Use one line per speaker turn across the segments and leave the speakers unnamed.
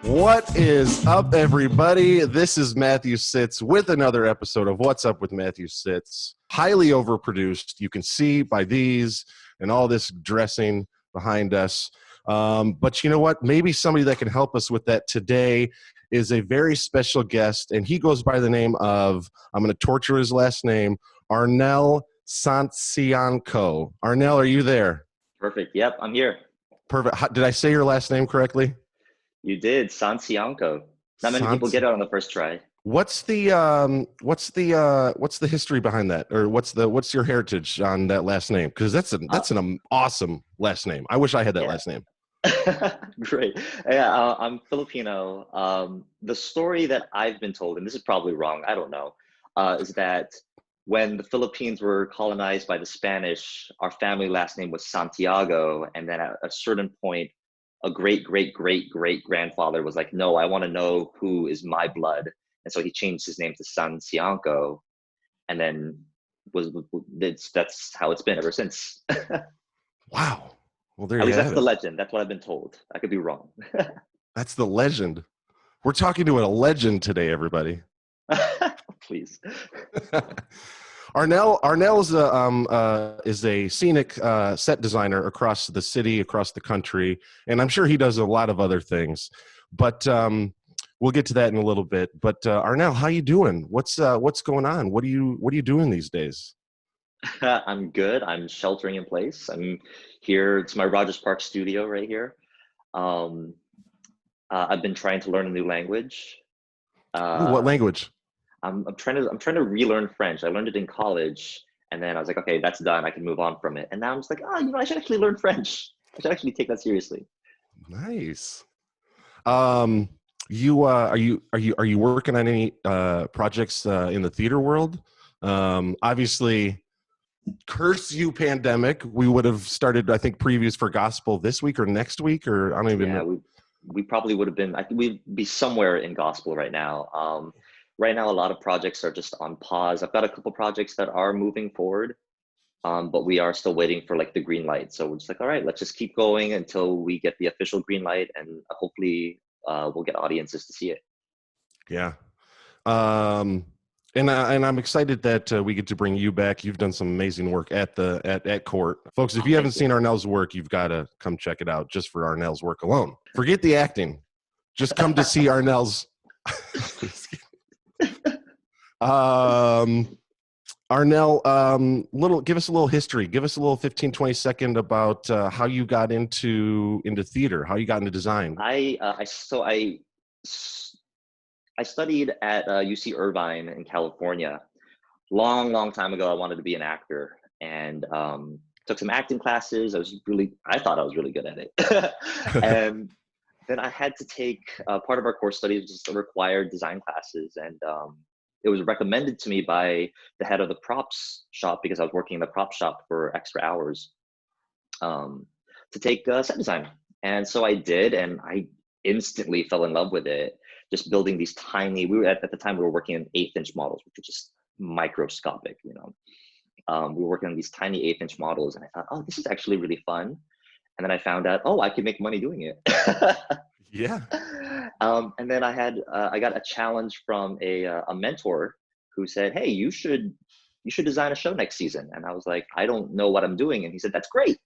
What is up, everybody? This is Matthew Sitz with another episode of What's Up with Matthew Sitz. Highly overproduced. You can see by these and all this dressing behind us. But you know what? Maybe somebody that can help us with that today is a very special guest, and he goes by the name of, I'm going to torture his last name, Arnel Sancianco. Arnel, are you there?
Perfect. Yep, I'm here.
Perfect. Did I say your last name correctly?
You did. Sancianco. Not many people get it on the first try.
What's the history behind that, or what's your heritage on that last name? Because that's an awesome last name. I wish I had that last name.
Great. Yeah, I'm Filipino. The story that I've been told, and this is probably wrong, I don't know, is that when the Philippines were colonized by the Spanish, our family last name was Santiago, and then at a certain point, a great-great-great-great-grandfather was like, no, I want to know who is my blood. And so he changed his name to Sancianco, and then that's how it's been ever since.
Wow. Well, there
At
you
least
have
that's
it.
the legend. That's what I've been told. I could be wrong.
That's the legend. We're talking to a legend today, everybody.
Please.
Arnel is a scenic set designer across the city, across the country, and I'm sure he does a lot of other things. But we'll get to that in a little bit. But Arnel, how you doing? What's going on? What are you doing these days?
I'm good. I'm sheltering in place. I'm here. It's my Rogers Park studio right here. I've been trying to learn a new language.
Ooh, what language?
I'm trying to relearn French. I learned it in college, and then I was like, okay, that's done. I can move on from it. And now I'm just like, I should actually learn French. I should actually take that seriously.
Nice. Are you working on any projects in the theater world? Obviously, curse you, pandemic. We would have started, I think, previews for Gospel this week or next week, or I don't even know.
We probably would have been. I think we'd be somewhere in Gospel right now. Right now, a lot of projects are just on pause. I've got a couple projects that are moving forward, but we are still waiting for like the green light. So we're just like, all right, let's just keep going until we get the official green light, and hopefully we'll get audiences to see it.
Yeah. And I'm excited that we get to bring you back. You've done some amazing work at court. Folks, if you haven't seen Arnel's work, you've got to come check it out just for Arnel's work alone. Forget the acting. Just come to see Arnel's. Arnel, give us a little history. Give us a little 15, 20 second about how you got into theater, how you got into design.
I studied at UC Irvine in California. Long time ago, I wanted to be an actor, and took some acting classes. I thought I was really good at it. And then I had to take part of our course studies, just required design classes. And it was recommended to me by the head of the props shop, because I was working in the prop shop for extra hours, to take set design. And so I did, and I instantly fell in love with it. Just building these tiny, at the time we were working on 1/8-inch models, which were just microscopic, we were working on these tiny 1/8-inch models, and I thought, this is actually really fun. And then I found out, I could make money doing it.
Yeah.
And then I got a challenge from a mentor who said, hey, you should design a show next season. And I was like, I don't know what I'm doing. And he said, that's great.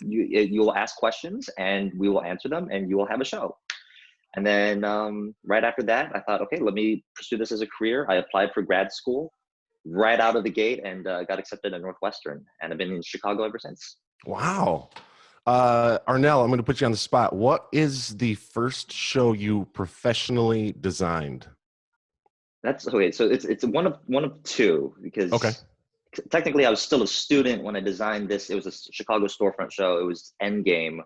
You will ask questions and we will answer them, and you will have a show. And then right after that, I thought, okay, let me pursue this as a career. I applied for grad school right out of the gate, and got accepted at Northwestern, and I've been in Chicago ever since.
Wow. Arnel, I'm going to put you on the spot. What is the first show you professionally designed?
That's okay. So it's one of two, because technically I was still a student when I designed this. It was a Chicago storefront show. It was Endgame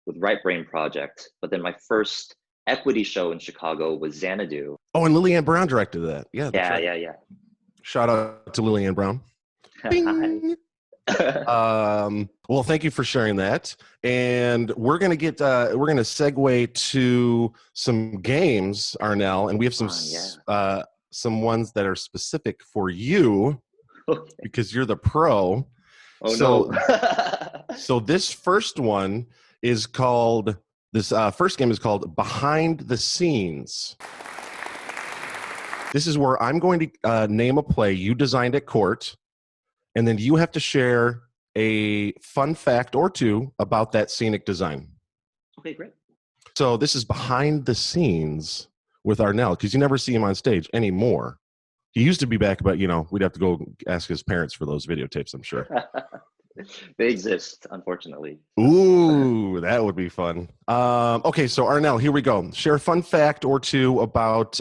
with Right Brain Project. But then my first equity show in Chicago was Xanadu.
Oh, and Lillian Brown directed that. Yeah.
Yeah.
Shout out to Lillian Brown. Bing. Well, thank you for sharing that. And we're going to segue to some games, Arnel, and we have some ones that are specific for you because you're the pro.
No.
So this first one is called This first game is called Behind the Scenes. This is where I'm going to name a play you designed at court, and then you have to share a fun fact or two about that scenic design.
Okay, great.
So this is Behind the Scenes with Arnel, because you never see him on stage anymore. He used to be back, but, we'd have to go ask his parents for those videotapes, I'm sure.
They exist, unfortunately.
Ooh, that would be fun. Okay, so Arnel, here we go. Share a fun fact or two about,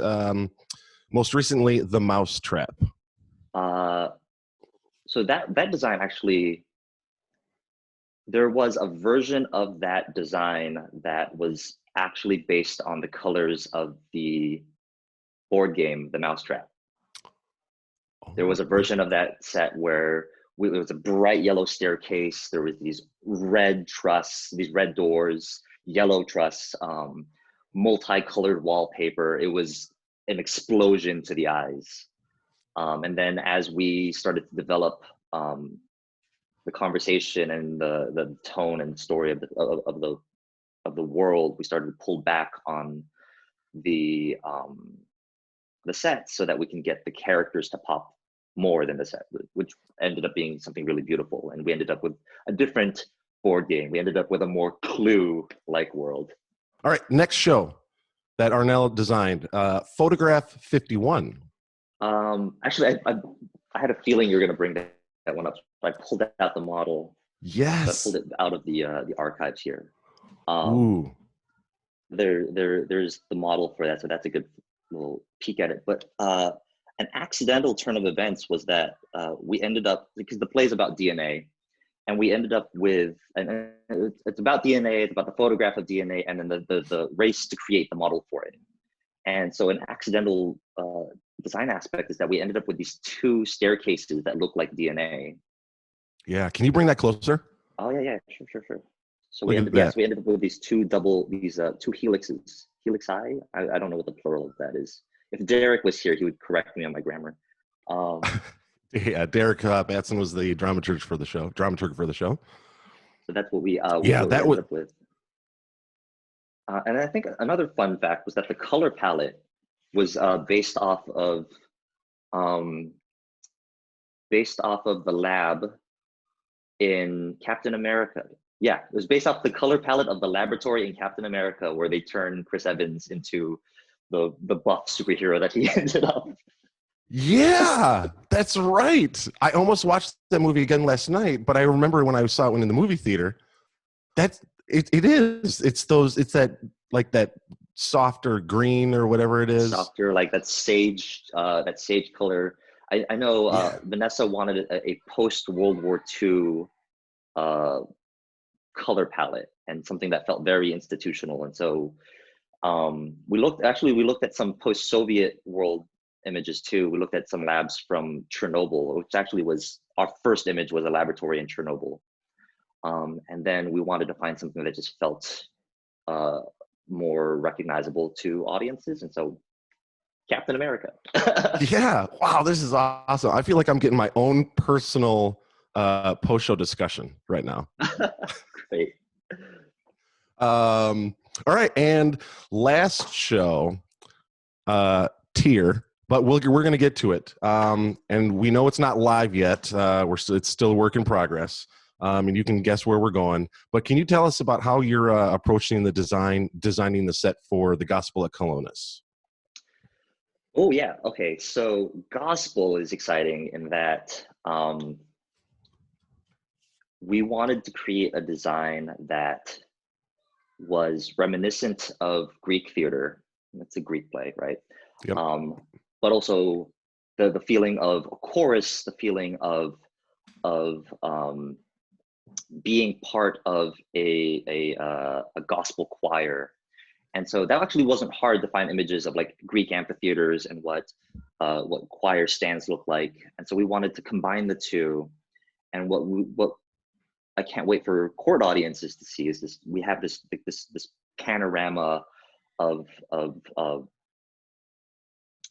most recently, the Mousetrap.
So that design actually, there was a version of that design that was actually based on the colors of the board game, The Mousetrap. There was a version of that set where there was a bright yellow staircase. There was these red truss, these red doors, yellow truss, multicolored wallpaper. It was an explosion to the eyes. And then as we started to develop the conversation and the tone and story of the world, we started to pull back on the set so that we can get the characters to pop more than the set, which ended up being something really beautiful. And we ended up with a different board game. We ended up with a more Clue-like world.
All right, next show that Arnel designed, Photograph 51.
Actually, I had a feeling you were going to bring that one up. So I pulled out the model.
Yes.
I pulled it out of the archives here.
Ooh.
There's the model for that, so that's a good little peek at it. But an accidental turn of events was that we ended up, because the play is about DNA, and we ended up with, and it's about DNA, it's about the photograph of DNA, and then the race to create the model for it. And so an accidental design aspect is that we ended up with these two staircases that look like DNA.
Yeah, can you bring that closer?
Oh yeah, sure. So we ended up with these two two helixes. Helixi? I don't know what the plural of that is. If Derek was here, he would correct me on my grammar.
Yeah, Derek Batson was the dramaturg for the show.
So that's what we
ended
up with. And I think another fun fact was that the color palette was based off of the lab in Captain America. Yeah, it was based off the color palette of the laboratory in Captain America, where they turned Chris Evans into the buff superhero that he ended up.
Yeah, that's right. I almost watched that movie again last night, but I remember when I saw it in the movie theater. It is. It's that like that softer green or whatever it is.
Softer, like that sage color. I know Vanessa wanted a post World War II color palette and something that felt very institutional. And so we looked at some post-Soviet world images too. We looked at some labs from Chernobyl, which actually was our first image, was a laboratory in Chernobyl. And then we wanted to find something that just felt more recognizable to audiences. And so Captain America.
Yeah. Wow, this is awesome. I feel like I'm getting my own personal post-show discussion right now.
Great.
All right. And last show, tier, but we're going to get to it. And we know it's not live yet. It's still a work in progress. And you can guess where we're going. But can you tell us about how you're approaching designing the set for the Gospel at Colonus?
Oh, yeah. Okay. So Gospel is exciting in that we wanted to create a design that was reminiscent of Greek theater. It's a Greek play, right?
Yep.
But also the feeling of a chorus, the feeling of being part of a gospel choir. And so that actually wasn't hard to find images of like Greek amphitheaters and what choir stands look like. And so we wanted to combine the two. And what I can't wait for court audiences to see is this: we have this panorama of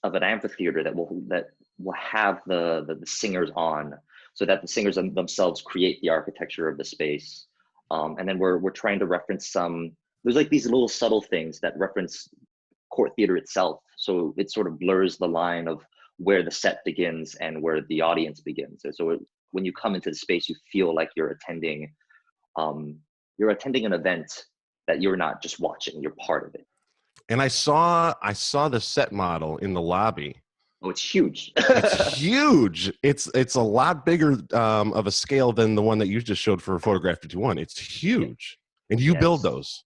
an amphitheater that will have the singers on, so that the singers themselves create the architecture of the space. And then we're trying to reference some there's like these little subtle things that reference court theater itself. So it sort of blurs the line of where the set begins and where the audience begins. And so when you come into the space, you feel like you're attending an event that you're not just watching, you're part of it.
And I saw the set model in the lobby.
Oh, it's huge.
It's huge. It's a lot bigger of a scale than the one that you just showed for Photograph 51. It's huge. And you build those.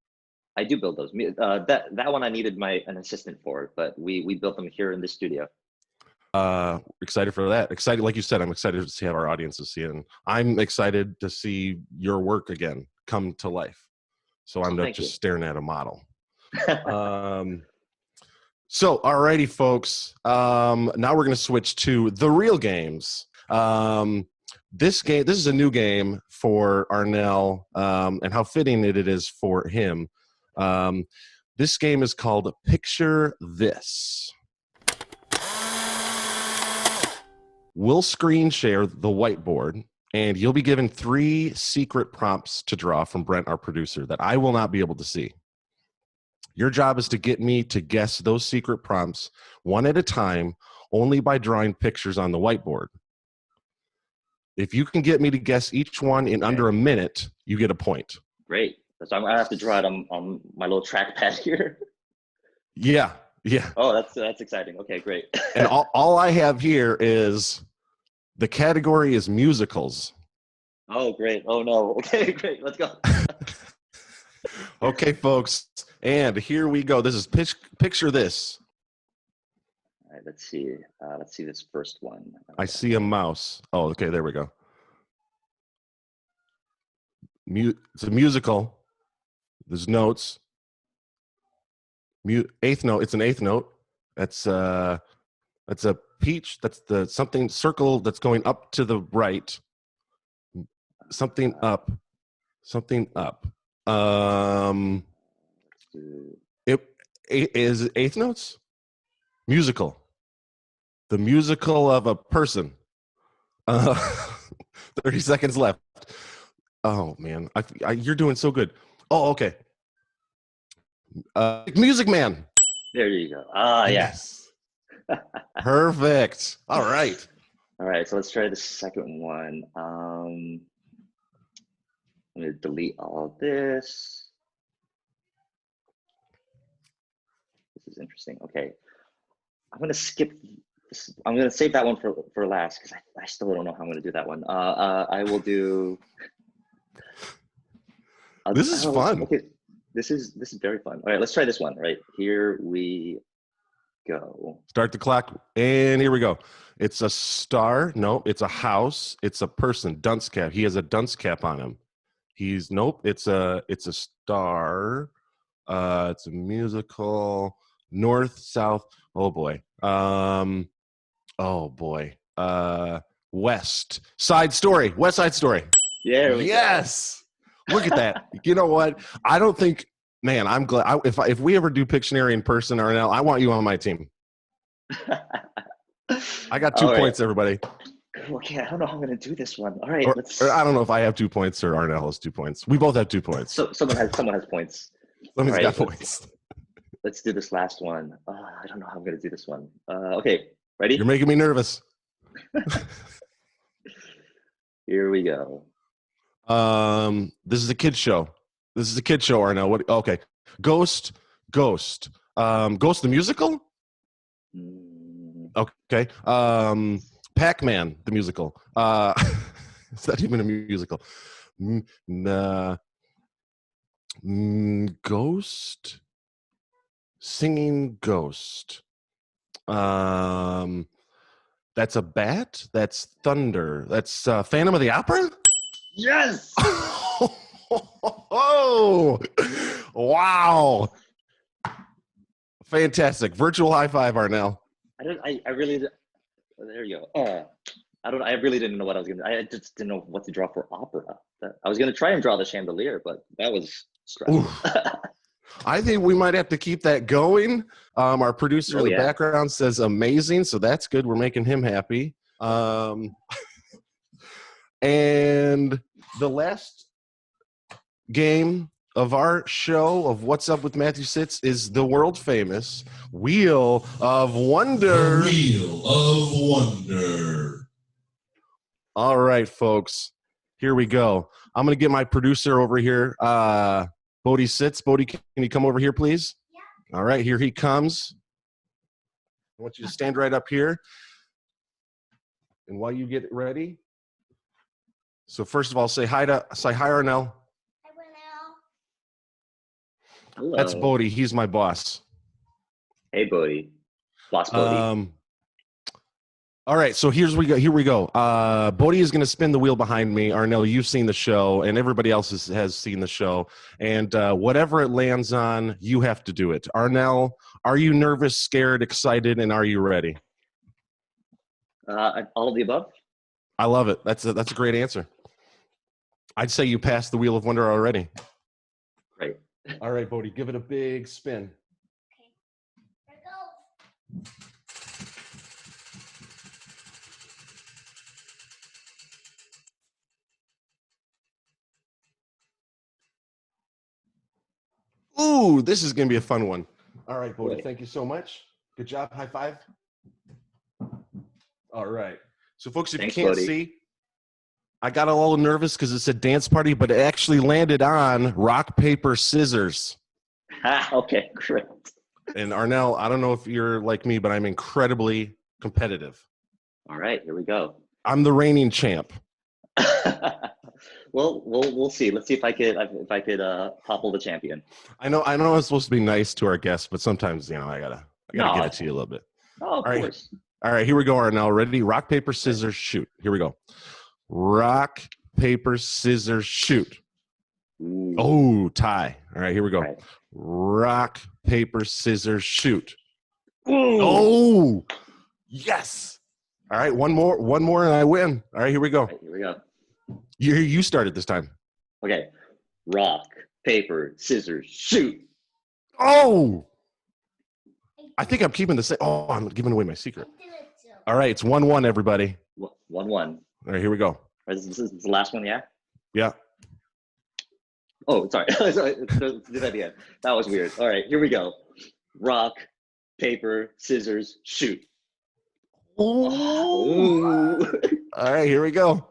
I do build those. That one I needed an assistant for, but we built them here in the studio.
Excited for that. Excited, like you said, I'm excited to see how our audiences see it. And I'm excited to see your work again come to life. So I'm not just staring at a model. So, alrighty, folks. Now we're going to switch to the real games. This is a new game for Arnel, and how fitting it is for him. This game is called Picture This. We'll screen share the whiteboard, and you'll be given 3 secret prompts to draw from Brent, our producer, that I will not be able to see. Your job is to get me to guess those secret prompts one at a time, only by drawing pictures on the whiteboard. If you can get me to guess each one in under a minute, you get a point.
Great. So I'm gonna have to draw it on my little trackpad here.
Yeah.
Oh, that's exciting. Okay, great.
And all I have here is the category is musicals.
Oh, great. Oh no. Okay, great. Let's go.
Okay, folks, and here we go. This is Picture This.
All right, let's see. Let's see this first one.
I see a mouse. Oh, okay, there we go. It's a musical. There's notes. Eighth note. It's an eighth note. That's a peach. That's the something circle that's going up to the right. Something up. Something up. It is eighth notes. Musical. The musical of a person. 30 seconds left. Oh man, you're doing so good. Oh, okay. Music Man.
There you go. Yes.
Perfect. All right.
All right. So let's try the second one. I'm going to delete all of this. This is interesting. Okay. I'm going to skip this. I'm going to save that one for last because I still don't know how I'm going to do that one. I will do.
This is fun.
Okay. This is very fun. All right. Let's try this one. Right. Here we go.
Start the clock. And here we go. It's a star. No, it's a house. It's a person. Dunce cap. He has a dunce cap on him. It's a star. It's a musical. North, south. Oh boy. West Side Story. West Side Story.
Yeah.
Yes. Look at that. You know what? I don't think, man, I'm glad. If we ever do Pictionary in person, Arnel, I want you on my team. I got 2 points, everybody.
Okay, I don't know how I'm going to do this one. All right,
or I don't know if I have 2 points or Arnel has 2 points. We both have 2 points.
So someone has points.
Someone's got points.
Let's do this last one. I don't know how I'm going to do this one. Okay, ready?
You're making me nervous.
Here we go.
This is a kid's show. Arnel. What? Okay. Ghost the musical? Okay. Pac-Man the musical. It's not even a musical. Ghost singing ghost. That's a bat. That's thunder. That's Phantom of the Opera.
Yes.
Oh, wow. Fantastic. Virtual high five, Arnel.
I really, there you go. I really didn't know what I was going to, I just didn't know what to draw for opera. I was going to try and draw the chandelier, but that was stressful.
I think we might have to keep that going. Our producer in the background says amazing. So that's good. We're making him happy. And the last game of our show of What's Up with Matthew Sitz is the world famous Wheel of Wonder.
The Wheel of Wonder.
All right, folks, here we go. I'm going to get my producer over here, Bodhi Sitz. Bodhi, can you come over here, please? Yeah. All right, here he comes. I want you to stand right up here. And while you get ready, so first of all, say hi, Arnel.
Hello.
That's Bodhi. He's my boss.
Hey, Bodhi. Boss Bodhi.
All right, so here we go. Bodhi is going to spin the wheel behind me. Arnel, you've seen the show, and everybody else has seen the show. And whatever it lands on, you have to do it. Arnel, are you nervous, scared, excited, and are you ready?
All of the above.
I love it. That's a great answer. I'd say you passed the Wheel of Wonder already.
Great.
All right, Bodhi, give it a big spin.
Okay. Here it goes.
Ooh, this is going to be a fun one. All right, Bodhi,
Great.
thank you so much. Good job. High five. All right. So, folks, if
Thanks,
you can't
Bodhi.
see, I got a little nervous because it's a dance party, but it actually landed on rock, paper, scissors.
Okay, great.
And Arnel, I don't know if you're like me, but I'm incredibly competitive.
All right, here we go.
I'm the reigning champ.
Well, we'll see. Let's see if I could topple the champion.
I know I'm supposed to be nice to our guests, but sometimes, I gotta
No,
give it to you a little bit.
Oh, of
All right.
course.
All right, here we go, Arnel. Ready? Rock, paper, scissors, shoot. Here we go. Rock, paper, scissors, shoot.
Ooh.
Oh, tie. All right, here we go.
All right.
Rock, paper, scissors, shoot.
Ooh.
Oh, yes. All right, one more, and I win. All right, here we go.
All right, here we go.
You started this time.
Okay. Rock, paper, scissors, shoot.
Oh, I think I'm keeping the same. Oh, I'm giving away my secret.
I did it too.
All right, it's 1-1, everybody.
1-1.
All right, here we go.
This is the last one, yeah?
Yeah.
Oh, sorry. Sorry. Do that again. That was weird. All right, here we go. Rock, paper, scissors, shoot.
Ooh.
Ooh.
All right, here we go.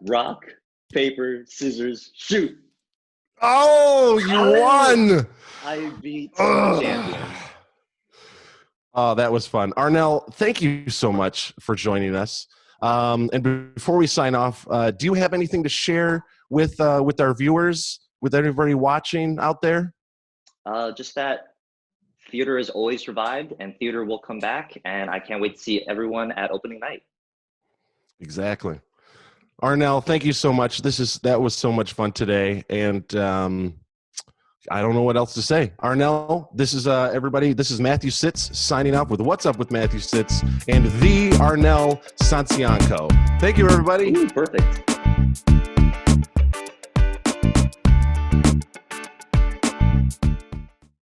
Rock, paper, scissors, shoot.
Oh, you won.
I beat the
Ugh.
champion.
Oh, that was fun. Arnel, thank you so much for joining us. And before we sign off, do you have anything to share with our viewers, with everybody watching out there?
Just that theater has always survived and theater will come back, and I can't wait to see everyone at opening night.
Exactly. Arnel, thank you so much. That was so much fun today, and I don't know what else to say. Arnel, this is everybody. This is Matthew Sitz signing off with What's Up with Matthew Sitz and the Arnel Sancianco. Thank you, everybody.
Ooh, perfect.